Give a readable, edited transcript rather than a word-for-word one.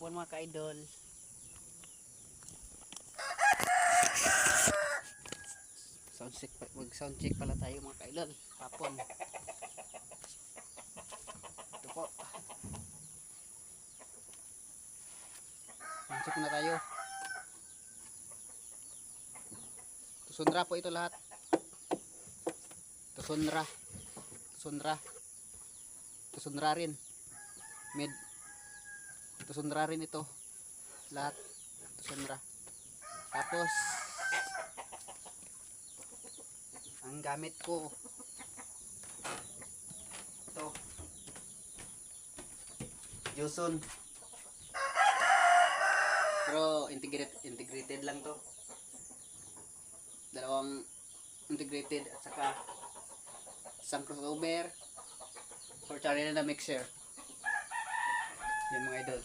hapon mga ka-idol. Mag-sound check pala tayo mga ka-idol. Hapon. Ito po. Sound check na tayo. Tusundra po ito lahat. Tusundra. Tusundra. Tusundra rin. Tusundra rin ito. Lahat. Tusundra. Tapos ang gamit ko ito. Joson. Pero integrated lang to. Dalawang integrated at saka isang crossover for channel na mixer. Yan mga idol.